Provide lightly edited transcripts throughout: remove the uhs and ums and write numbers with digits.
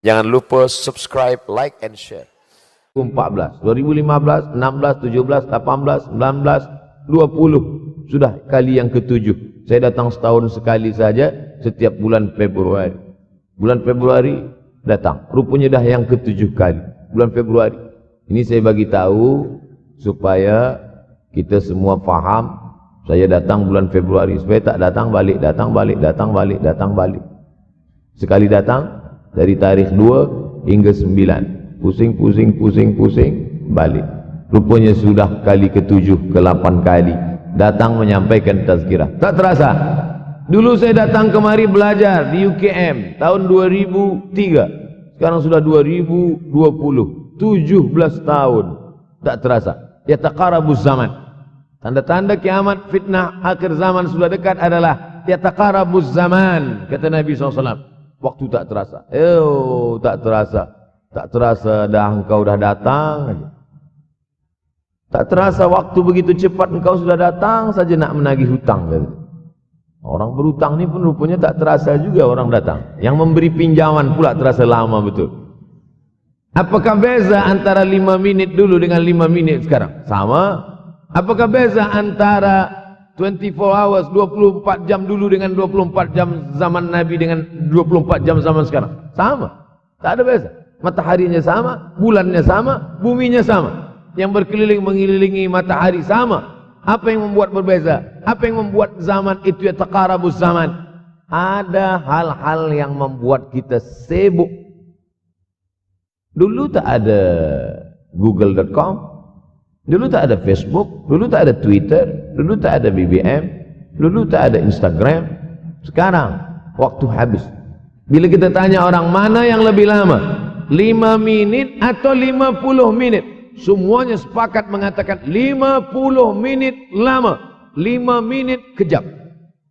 Jangan lupa subscribe, like, and share. 2014, 2015, 16, 17, 18, 19, 20 sudah kali yang ke-7. Saya datang setahun sekali saja setiap bulan Februari. Bulan Februari datang, rupanya dah yang ke-7 kali bulan Februari. Ini saya bagi tahu supaya kita semua faham. Saya datang bulan Februari supaya tak datang balik, datang balik, datang balik, datang balik. Sekali datang dari tarikh 2 hingga 9, pusing, balik. Rupanya sudah kali ke-7, ke-8 kali datang menyampaikan tazkirah. Tak terasa. Dulu saya datang kemari belajar di UKM tahun 2003. Sekarang sudah 2020, 17 tahun. Tak terasa. Yataqarabuz zaman. Tanda-tanda kiamat, fitnah akhir zaman sudah dekat adalah yataqarabuz zaman, kata Nabi SAW. Waktu tak terasa. Tak terasa. Tak terasa dah engkau dah datang. Tak terasa waktu begitu cepat engkau sudah datang saja nak menagih hutang. Orang berhutang ni pun rupanya tak terasa juga orang datang. Yang memberi pinjaman pula terasa lama betul. Apakah beza antara 5 minit dulu dengan 5 minit sekarang? Sama. Apakah beza antara 24 hours, 24 jam dulu dengan 24 jam zaman Nabi dengan 24 jam zaman sekarang? Sama. Tak ada beza. Mataharinya sama, bulannya sama, buminya sama. Yang berkeliling mengelilingi matahari sama. Apa yang membuat berbeza? Apa yang membuat zaman itu yataqarabuz zaman? Ada hal-hal yang membuat kita sibuk. Dulu tak ada google.com, dulu tak ada Facebook, dulu tak ada Twitter, dulu tak ada BBM, dulu tak ada Instagram. Sekarang waktu habis. Bila kita tanya orang mana yang lebih lama, 5 minit atau 50 minit, semuanya sepakat mengatakan 50 minit lama, 5 minit kejap.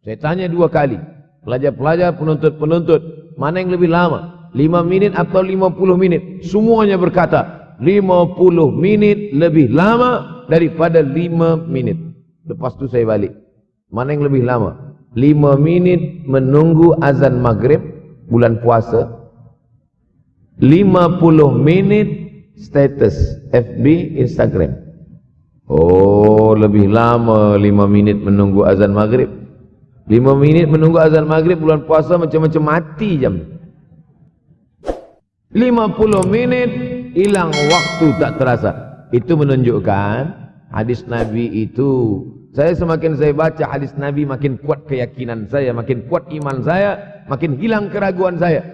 Saya tanya 2 kali, pelajar-pelajar, penuntut-penuntut, mana yang lebih lama, 5 minit atau 50 minit? Semuanya berkata 50 minit lebih lama daripada 5 minit. Lepas tu saya balik, mana yang lebih lama? 5 minit menunggu azan maghrib bulan puasa, 50 minit status FB, Instagram. Oh, lebih lama 5 minit menunggu azan maghrib. 5 minit menunggu azan maghrib bulan puasa macam-macam mati jam. 50 minit hilang waktu tak terasa. Itu menunjukkan hadis Nabi itu, semakin saya baca hadis Nabi makin kuat keyakinan saya, makin kuat iman saya, makin hilang keraguan saya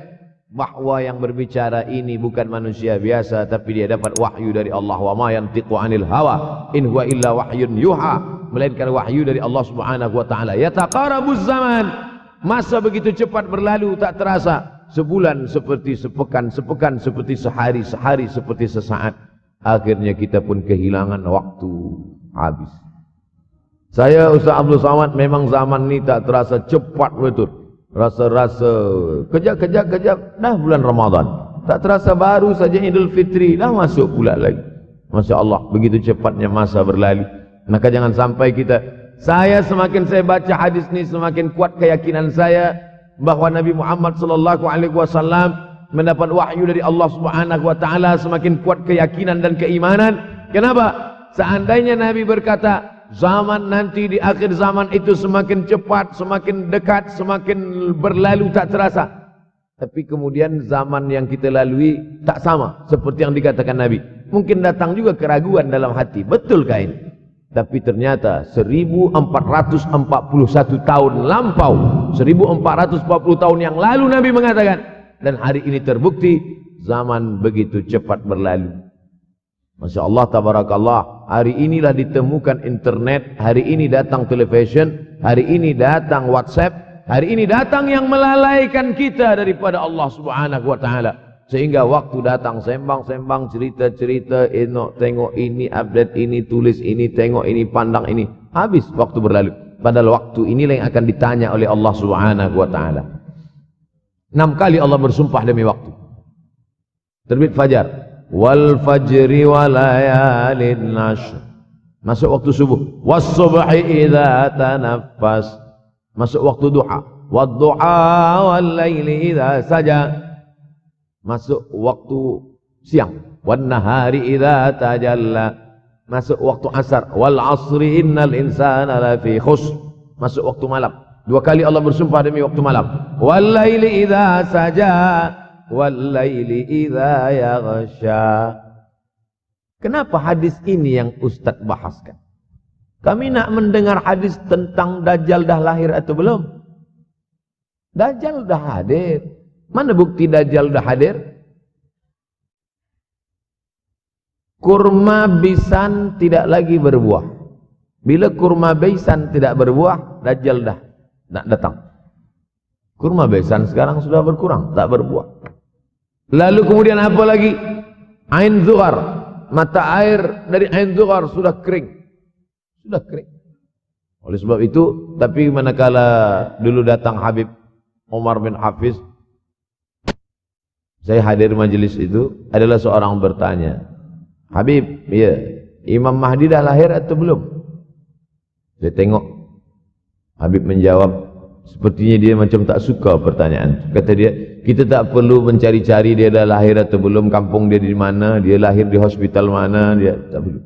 bahwa yang berbicara ini bukan manusia biasa, tapi dia dapat wahyu dari Allah. Wa ma yantiqu anil hawa in huwa illa wahyun yuha, melainkan wahyu dari Allah Subhanahu wa taala. Yataqarabuz zaman, masa begitu cepat berlalu tak terasa. Sebulan seperti sepekan, sepekan seperti sehari, sehari seperti sesaat. Akhirnya kita pun kehilangan waktu, habis. Saya Ustaz Abdul Samad, memang zaman ini tak terasa cepat betul. Rasa-rasa kejap, dah bulan Ramadan. Tak terasa baru saja Idul Fitri, dah masuk pula lagi. Masya Allah, begitu cepatnya masa berlalu. Maka jangan sampai semakin saya baca hadis ini, semakin kuat keyakinan saya bahwa Nabi Muhammad SAW mendapat wahyu dari Allah Subhanahu wa taala. Semakin kuat keyakinan dan keimanan. Kenapa? Seandainya Nabi berkata zaman nanti di akhir zaman itu semakin cepat, semakin dekat, semakin berlalu tak terasa, tapi kemudian zaman yang kita lalui tak sama seperti yang dikatakan Nabi. Mungkin datang juga keraguan dalam hati, betulkah ini? Tapi ternyata 1441 tahun lampau, 1440 tahun yang lalu Nabi mengatakan, dan hari ini terbukti zaman begitu cepat berlalu. Masya Allah, tabarakallah. Hari inilah ditemukan internet, hari ini datang television, hari ini datang WhatsApp, hari ini datang yang melalaikan kita daripada Allah Subhanahu wa taala. Sehingga waktu datang sembang-sembang, cerita-cerita, tengok ini, update ini, tulis ini, tengok ini, pandang ini, habis waktu berlalu. Padahal waktu inilah yang akan ditanya oleh Allah Subhanahu wa taala. 6 kali Allah bersumpah demi waktu. Terbit fajar, wal fajri wa layalin ashr, masuk waktu subuh, was subhi idza tanaffas, masuk waktu duha, wad duha wal laili idza saja, masuk waktu siang. Wan nahari idza tajalla, masuk waktu asar. Wal asri innal insana lafi khusr, masuk waktu malam. Dua kali Allah bersumpah demi waktu malam. Wal laili idza saja, wal laili idza yaghsha. Kenapa hadis ini yang Ustaz bahaskan? Kami nak mendengar hadis tentang Dajjal dah lahir atau belum? Dajjal dah hadir. Mana bukti Dajjal dah hadir? Kurma bisan tidak lagi berbuah. Bila kurma bisan tidak berbuah, Dajjal dah nak datang. Kurma bisan sekarang sudah berkurang, tak berbuah. Lalu kemudian apa lagi? Ain Zuhar, mata air dari Ain Zuhar sudah kering. Sudah kering. Oleh sebab itu, tapi manakala dulu datang Habib Umar bin Hafiz, saya hadir majelis itu, adalah seorang bertanya, Habib, ya, Imam Mahdi dah lahir atau belum? Saya tengok, Habib menjawab, sepertinya dia macam tak suka pertanyaan. Kata dia, kita tak perlu mencari-cari dia dah lahir atau belum, kampung dia di mana, dia lahir di hospital mana, dia tak perlu.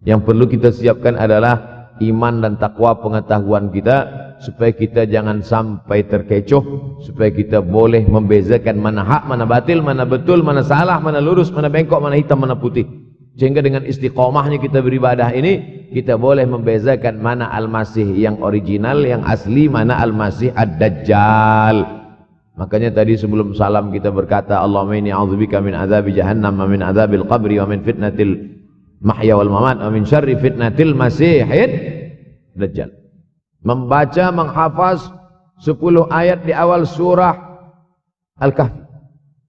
Yang perlu kita siapkan adalah iman dan takwa pengetahuan kita, supaya kita jangan sampai terkecoh, supaya kita boleh membezakan mana hak, mana batil, mana betul, mana salah, mana lurus, mana bengkok, mana hitam, mana putih. Sehingga dengan istiqomahnya kita beribadah ini, kita boleh membezakan mana Al-Masih yang original, yang asli, mana Al-Masih Ad-Dajjal. Makanya tadi sebelum salam kita berkata, Allahumma inni a'udzubika min azabi jahannam, wa min azabil qabri, wa min fitnatil mahya wal mamat, wa min syarri fitnatil masihid Dajjal. Membaca, menghafaz 10 ayat di awal surah Al-Kahfi.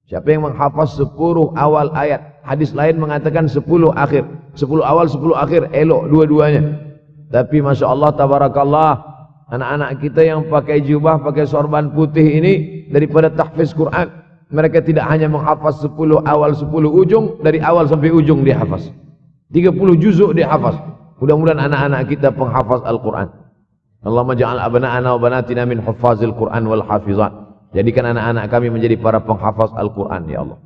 Siapa yang menghafaz 10 awal ayat, hadis lain mengatakan 10 akhir, 10 awal 10 akhir, elok dua-duanya. Tapi Masya Allah, tabarakallah, anak-anak kita yang pakai jubah, pakai sorban putih ini, daripada tahfiz Quran, mereka tidak hanya menghafaz 10 awal 10 ujung, dari awal sampai ujung dia hafaz, 30 juzuk dia hafaz. Mudah-mudahan anak-anak kita penghafaz Al-Quran. Allahumma ja'al abna'ana wa banatina min huffazil Quran wal hafizat. Jadikan anak-anak kami menjadi para penghafaz Al-Quran, ya Allah,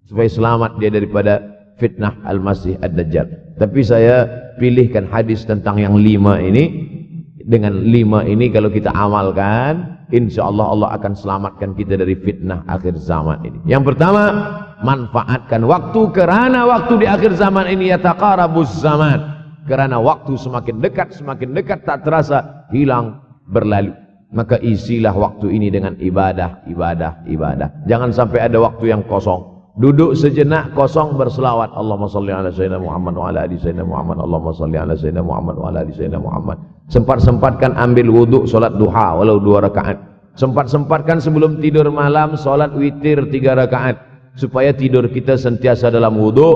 supaya selamat dia daripada fitnah Al-Masih Ad-Dajjal. Tapi saya pilihkan hadis tentang yang 5 ini. Dengan 5 ini kalau kita amalkan, insya Allah Allah akan selamatkan kita dari fitnah akhir zaman ini. Yang pertama, manfaatkan waktu, kerana waktu di akhir zaman ini yataqarabuz zaman, kerana waktu semakin dekat tak terasa, hilang, berlalu. Maka isilah waktu ini dengan ibadah. Jangan sampai ada waktu yang kosong. Duduk sejenak kosong berselawat, Allahumma salli ala sayyidina Muhammad wa ala ali sayyidina Muhammad, Allahumma salli ala sayyidina Muhammad wa ala ali sayyidina Muhammad. Sempat-sempatkan ambil wuduk, solat duha walau 2 rakaat. Sempat-sempatkan sebelum tidur malam solat witir 3 rakaat, supaya tidur kita sentiasa dalam wuduk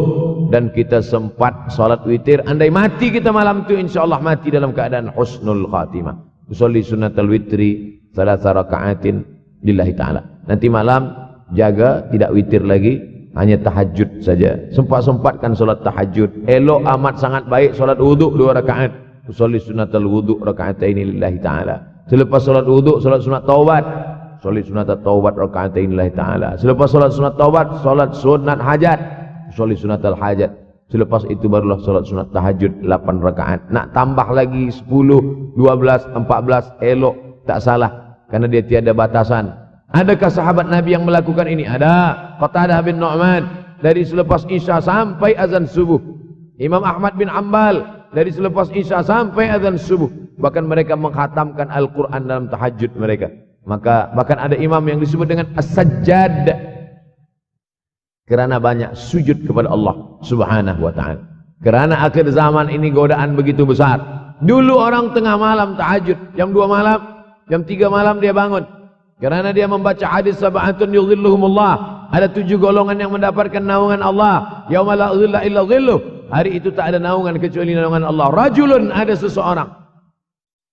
dan kita sempat solat witir. Andai mati kita malam itu, insyaallah mati dalam keadaan husnul khatimah. Usolli sunnatal witri 3 rakaatin lillahi ta'ala. Nanti malam jaga tidak witir lagi, hanya tahajud saja. Sempat-sempatkan solat tahajud. Elok amat sangat baik solat wuduk 2 rakaat. Usolli sunnatal wuduk rakaataini lillahi ta'ala. Selepas solat wuduk, solat sunat taubat. Usolli sunnatat taubat rakaataini lillahi ta'ala. Selepas solat sunat taubat, solat sunat hajat. Usolli sunnatal hajat. Selepas itu barulah solat sunat tahajud 8 rakaat. Nak tambah lagi 10, 12, 14, elok, tak salah, karena dia tiada batasan. Adakah sahabat Nabi yang melakukan ini? Ada. Qatadah bin Nu'man dari selepas Isya sampai azan subuh. Imam Ahmad bin Ambal dari selepas Isya sampai azan subuh. Bahkan mereka menghatamkan Al-Quran dalam tahajud mereka. Maka bahkan ada imam yang disebut dengan As-Sajjad, kerana banyak sujud kepada Allah Subhanahu wa ta'ala. Kerana akhir zaman ini godaan begitu besar. Dulu orang tengah malam tahajud, jam 2 malam, jam 3 malam dia bangun, kerana dia membaca hadis sab'atun yudhilluhumullah. Ada 7 golongan yang mendapatkan naungan Allah, yauma la dhilla illa dhilluh. Hari itu tak ada naungan kecuali naungan Allah. Rajulun, ada seseorang,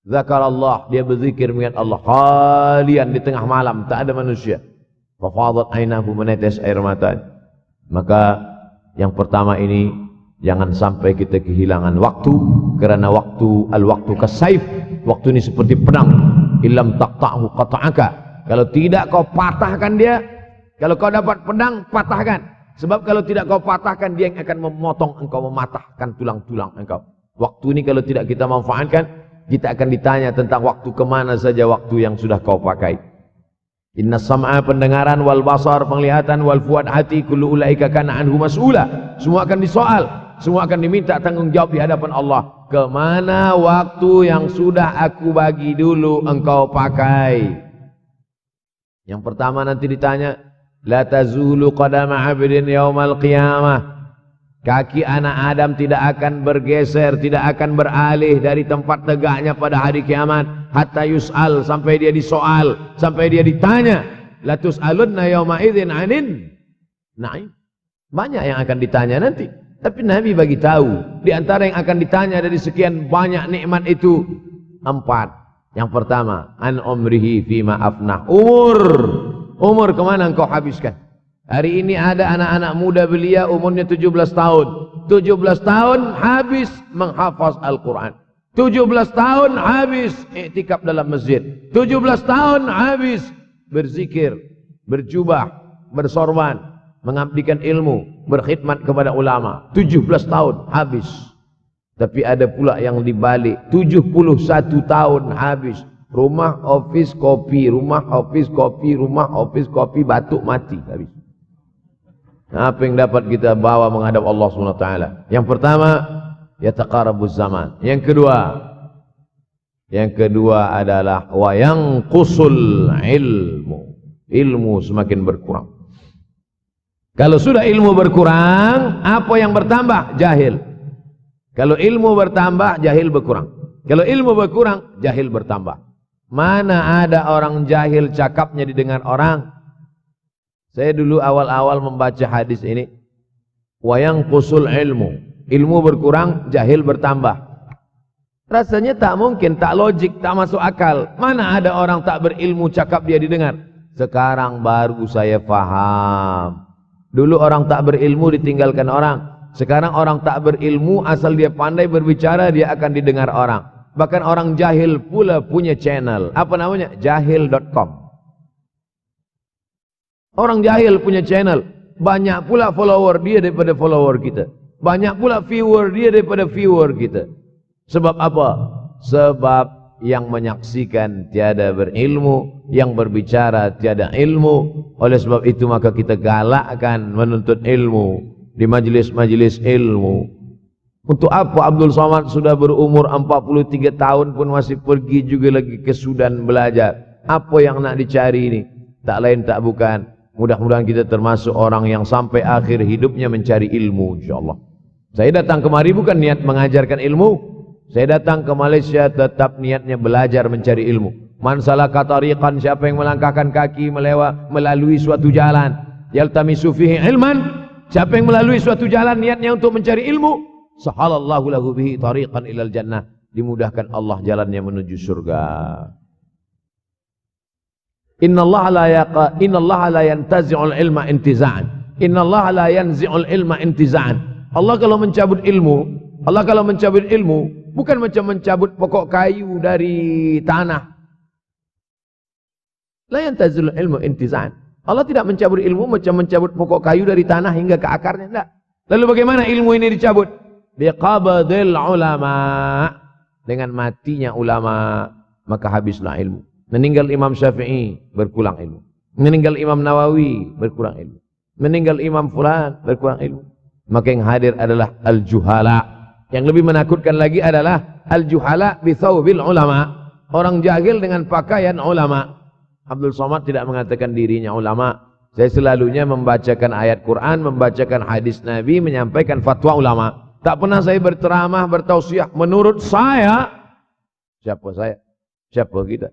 zakarallah, dia berzikir mengingat Allah, khalian, di tengah malam, tak ada manusia. Fafadat ainahu, menetes air mata. Maka yang pertama ini, jangan sampai kita kehilangan waktu, kerana waktu, al-waktu kasaif, waktu ini seperti pedang. Illam taqta'hu qata'aka, kalau tidak kau patahkan dia, Kalau kau dapat pedang, patahkan. Sebab kalau tidak kau patahkan, dia yang akan memotong engkau, mematahkan tulang-tulang engkau. Waktu ini kalau tidak kita manfaatkan, kita akan ditanya tentang waktu kemana saja waktu yang sudah kau pakai. Inna sam'a, pendengaran, wal basar, penglihatan, wal fuad, hati, kullu ulaika kana anhu mas'ula. Semua akan disoal, semua akan diminta tanggung jawab di hadapan Allah. Kemana waktu yang sudah aku bagi dulu engkau pakai? Yang pertama nanti ditanya, la tazulu qadama 'abdin yaumal qiyamah. Kaki anak Adam tidak akan bergeser, tidak akan beralih dari tempat tegaknya pada hari kiamat hatta yus'al, sampai dia disoal, sampai dia ditanya. La tus'alunna yauma idzin 'anin na'im. Banyak yang akan ditanya nanti. Tapi Nabi bagi tahu, di antara yang akan ditanya dari sekian banyak nikmat itu 4. Yang pertama, an umrihi fima afnah. Umur kemana engkau habiskan? Hari ini ada anak-anak muda belia umurnya 17 tahun. 17 tahun habis menghafaz Al-Quran. 17 tahun habis iktikaf dalam masjid. 17 tahun habis berzikir, berjubah, bersorban, mengabdikan ilmu, berkhidmat kepada ulama. 17 tahun habis. Tapi ada pula yang dibalik, 71 tahun habis. Rumah, office, kopi, rumah, office, kopi, rumah, office, kopi, batuk, mati habis. Apa yang dapat kita bawa menghadap Allah SWT? Yang pertama, yataqarabuz zaman. Yang kedua adalah wa yanqusul ilmu. Ilmu semakin berkurang. Kalau sudah ilmu berkurang, apa yang bertambah? Jahil. Kalau ilmu bertambah, jahil berkurang. Kalau ilmu berkurang, jahil bertambah. Mana ada orang jahil cakapnya didengar orang? Saya dulu awal-awal membaca hadis ini, wa yanqusul ilmu. Ilmu berkurang, jahil bertambah. Rasanya tak mungkin, tak logik, tak masuk akal. Mana ada orang tak berilmu cakap dia didengar? Sekarang baru saya faham. Dulu orang tak berilmu ditinggalkan orang. Sekarang orang tak berilmu, asal dia pandai berbicara, dia akan didengar orang. Bahkan orang jahil pula punya channel. Apa namanya? Jahil.com. Orang jahil punya channel. Banyak pula follower dia daripada follower kita. Banyak pula viewer dia daripada viewer kita. Sebab apa? Sebab yang menyaksikan tiada berilmu, yang berbicara tiada ilmu. Oleh sebab itu maka kita galakkan menuntut ilmu di majlis-majlis ilmu. Untuk apa Abdul Somad sudah berumur 43 tahun pun masih pergi juga lagi ke Sudan belajar? Apa yang nak dicari ini? Tak lain tak bukan, mudah-mudahan kita termasuk orang yang sampai akhir hidupnya mencari ilmu, insyaAllah. Saya datang kemari bukan niat mengajarkan ilmu. Saya datang ke Malaysia tetap niatnya belajar mencari ilmu. Man salaka tariqan, siapa yang melangkahkan kaki melalui suatu jalan, yaltamisu fihi ilman, siapa yang melalui suatu jalan niatnya untuk mencari ilmu, sahalallahu lahu bihi tariqan ilal jannah, dimudahkan Allah jalannya menuju surga. Innallaha la yantazi'ul ilma intiza'an. Innallaha la yanzi'ul ilma intiza'an. Allah kalau mencabut ilmu, bukan macam mencabut pokok kayu dari tanah. La yantazi'ul ilmu intiza'an. Allah tidak mencabut ilmu macam mencabut pokok kayu dari tanah hingga ke akarnya, tidak. Lalu bagaimana ilmu ini dicabut? Biqabdil ulama. Dengan matinya ulama, maka habislah ilmu. Meninggal Imam Syafi'i, berkurang ilmu. Meninggal Imam Nawawi, berkurang ilmu. Meninggal Imam Fulan, berkurang ilmu. Maka yang hadir adalah al-juhala. Yang lebih menakutkan lagi adalah al-juhala bithawbil ulama. Orang jahil dengan pakaian ulama. Abdul Somad tidak mengatakan dirinya ulama. Saya selalunya membacakan ayat Quran, membacakan hadis Nabi, menyampaikan fatwa ulama. Tak pernah saya berceramah, bertausiah. Menurut saya, siapa saya? Siapa kita?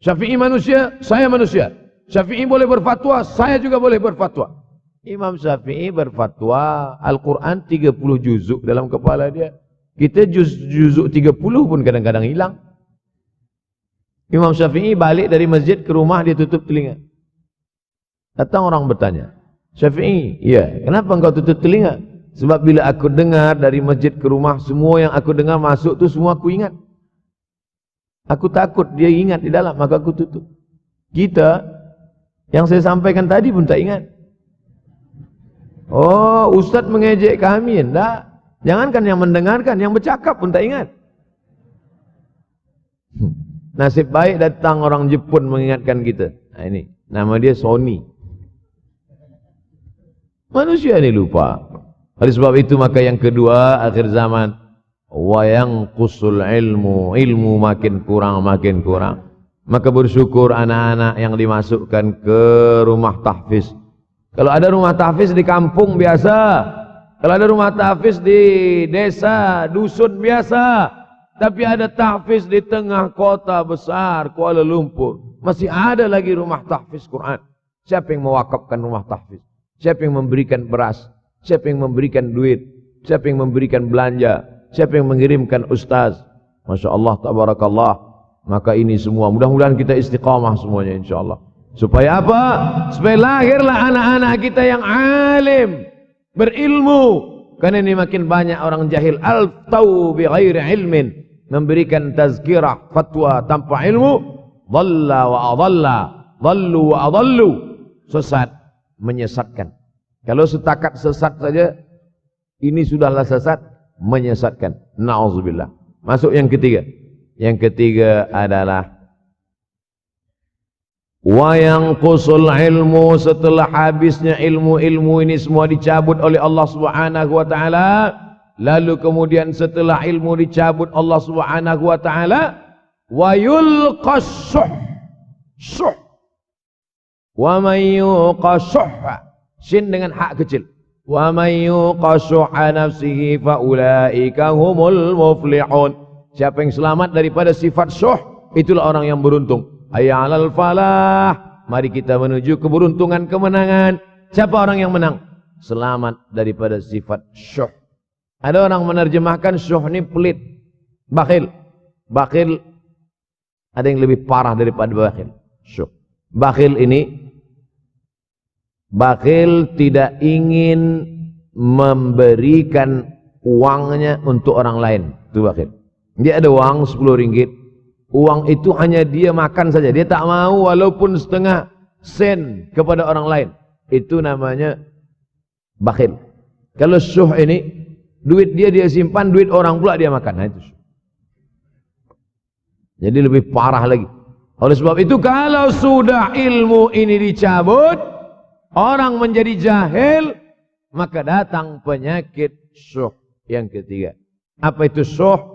Syafi'i manusia, saya manusia. Syafi'i boleh berfatwa, saya juga boleh berfatwa. Imam Syafi'i berfatwa, Al-Quran 30 juzuk dalam kepala dia. Kita juzuk 30 pun kadang-kadang hilang. Imam Syafi'i balik dari masjid ke rumah, dia tutup telinga. Datang orang bertanya, Syafi'i, iya, kenapa engkau tutup telinga? Sebab bila aku dengar dari masjid ke rumah, semua yang aku dengar masuk tu semua aku ingat. Aku takut dia ingat di dalam, maka aku tutup. Kita Yang saya sampaikan tadi pun tak ingat. Oh, Ustaz mengejek kami. Enggak. Jangankan yang mendengarkan, yang bercakap pun tak ingat. Nasib baik datang orang Jepun mengingatkan kita. Nah, ini nama dia Sony. Manusia ini lupa. Oleh sebab itu maka yang kedua akhir zaman, wa yanqusul ilmu makin kurang. Maka bersyukur anak-anak yang dimasukkan ke rumah tahfiz. Kalau ada rumah tahfiz di kampung biasa, kalau ada rumah tahfiz di desa, dusun biasa, tapi ada tahfiz di tengah kota besar Kuala Lumpur, masih ada lagi rumah tahfiz Quran. Siapa yang mewakafkan rumah tahfiz? Siapa yang memberikan beras? Siapa yang memberikan duit? Siapa yang memberikan belanja? Siapa yang mengirimkan ustaz? Masya Allah, tabarakallah. Maka ini semua mudah-mudahan kita istiqamah semuanya insyaallah. Supaya apa? Supaya lahirlah anak-anak kita yang alim, berilmu. Karena ini makin banyak orang jahil. Al-tau bi ghairi ilmin, memberikan tazkirah, fatwa tanpa ilmu. Dhalla wa adalla, dhallu wa adallu, sesat, menyesatkan. Kalau setakat sesat saja, ini sudahlah sesat, menyesatkan. Na'udzubillah. Masuk yang ketiga. Yang ketiga adalah wa yanqusul ilmu, setelah habisnya ilmu-ilmu ini semua dicabut oleh Allah Subhanahu wa taala, lalu kemudian setelah ilmu dicabut Allah Subhanahu wa taala, wa yulqas syuh. Wa may yuqashuha, sin dengan hak kecil. Wa may yuqashuha nafsihi fa ulaika humul muflihun. Siapa yang selamat daripada sifat syuh, itulah orang yang beruntung. Hayya 'alal falah, mari kita menuju keberuntungan, kemenangan. Siapa orang yang menang? Selamat daripada sifat syuh. Ada orang menerjemahkan syuh ini pelit, bakhil. Bakhil ada yang lebih parah daripada bakhil. Syuh. Bakhil ini, bakhil tidak ingin memberikan uangnya untuk orang lain. Itu bakhil. Dia ada uang 10 ringgit. Uang itu hanya dia makan saja. Dia tak mau walaupun setengah sen kepada orang lain. Itu namanya bakhil. Kalau syuh ini, duit dia simpan, duit orang pula dia makan. Nah, itu syuh. Jadi lebih parah lagi. Oleh sebab itu kalau sudah ilmu ini dicabut, orang menjadi jahil, maka datang penyakit syuh yang ketiga. Apa itu syuh?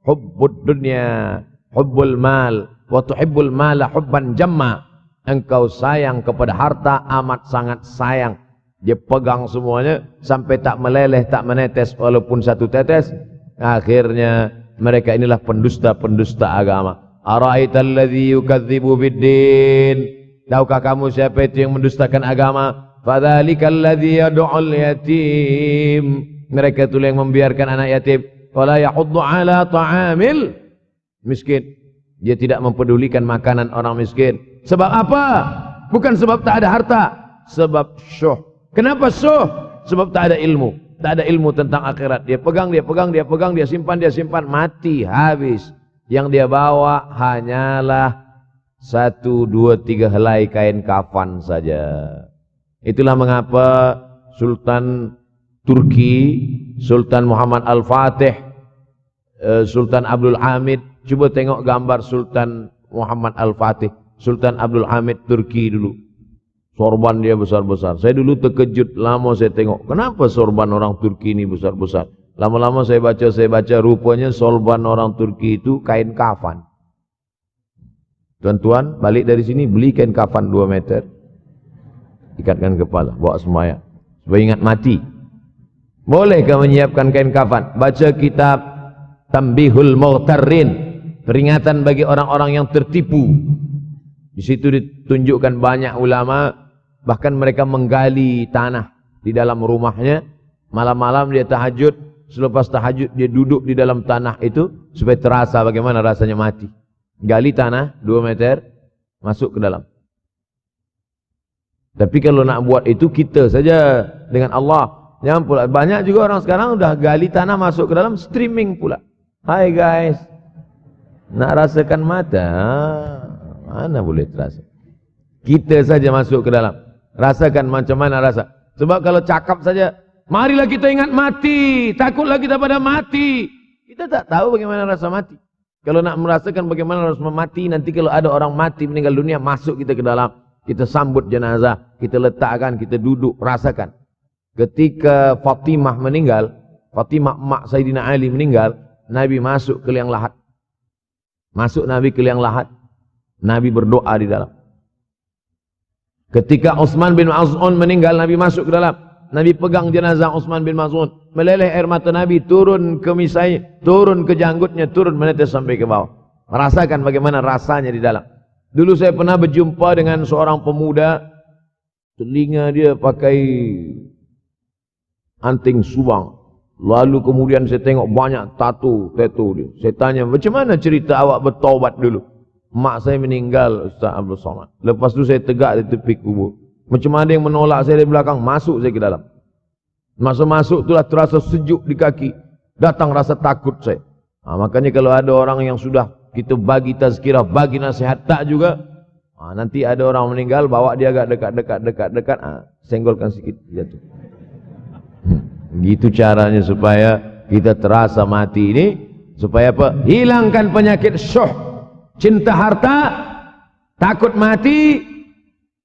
Hubbud dunya, hubbul mal, wa tuhibbul mala hubban jamma. Engkau sayang kepada harta, amat sangat sayang. Dia pegang semuanya sampai tak meleleh, tak menetes walaupun satu tetes. Akhirnya mereka inilah pendusta-pendusta agama. Ara'aital ladzi yukadzibu biddin. Tahukah kamu siapa itu yang mendustakan agama? Fadzalikal ladzi yad'ul yatim. Mereka itulah yang membiarkan anak yatim. Wala yahuddu ala ta'amil miskin. Dia tidak mempedulikan makanan orang miskin. Sebab apa? Bukan sebab tak ada harta, sebab syuh. Kenapa syuh? Sebab tak ada ilmu. Tak ada ilmu tentang akhirat. Dia pegang, dia simpan, mati, habis. Yang dia bawa hanyalah 1, 2, 3 helai kain kafan saja. Itulah mengapa Sultan Turki, Sultan Muhammad Al-Fatih, Sultan Abdul Hamid, coba tengok gambar Sultan Muhammad Al-Fatih, Sultan Abdul Hamid Turki dulu. Sorban dia besar-besar. Saya dulu terkejut, lama saya tengok, kenapa sorban orang Turki ini besar-besar? Lama-lama saya baca, rupanya sorban orang Turki itu kain kafan. Tuan-tuan, balik dari sini, beli kain kafan 2 meter, ikatkan kepala, bawa sembahyang, supaya ingat mati. Bolehkah menyiapkan kain kafan? Baca kitab Tambihul Mughtarrin, peringatan bagi orang-orang yang tertipu. Di situ ditunjukkan banyak ulama, bahkan mereka menggali tanah di dalam rumahnya. Malam-malam dia tahajud, selepas tahajud dia duduk di dalam tanah itu supaya terasa bagaimana rasanya mati. Gali tanah 2 meter, masuk ke dalam. Tapi kalau nak buat itu kita saja dengan Allah. Jangan pula, banyak juga orang sekarang udah gali tanah masuk ke dalam, streaming pula. Hai guys, nak rasakan mata, mana boleh terasa. Kita saja masuk ke dalam. Rasakan macam mana rasa. Sebab kalau cakap saja, marilah kita ingat mati, takutlah kita pada mati. Kita tak tahu bagaimana rasa mati. Kalau nak merasakan bagaimana rasa mati, nanti kalau ada orang mati meninggal dunia, masuk kita ke dalam. Kita sambut jenazah, kita letakkan, kita duduk, rasakan. Ketika Fatimah meninggal, Fatimah mak Sayyidina Ali meninggal, Nabi masuk ke liang lahat. Masuk Nabi ke liang lahat. Nabi berdoa di dalam. Ketika Utsman bin Maz'un meninggal, Nabi masuk ke dalam. Nabi pegang jenazah Utsman bin Maz'un. Meleleh air mata Nabi turun ke misai, turun ke janggutnya, turun menetes sampai ke bawah. Merasakan bagaimana rasanya di dalam. Dulu saya pernah berjumpa dengan seorang pemuda, telinga dia pakai anting subang. Lalu kemudian saya tengok banyak tato dia. Saya tanya, macam mana cerita awak bertaubat dulu? Mak saya meninggal, Ustaz Abdul Somad. Lepas tu saya tegak di tepi kubur. Macam ada yang menolak saya dari belakang, masuk saya ke dalam. Masa masuk itulah terasa sejuk di kaki. Datang rasa takut saya. Makanya kalau ada orang yang sudah kita bagi tazkirah, bagi nasihat tak juga, nanti ada orang meninggal, bawa dia agak dekat, senggolkan sikit, jatuh. Gitu caranya supaya kita terasa mati ini. Supaya apa? Hilangkan penyakit syuh, cinta harta, takut mati,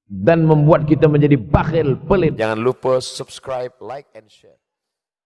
dan membuat kita menjadi bakhil, pelit. Jangan lupa subscribe, like, and share.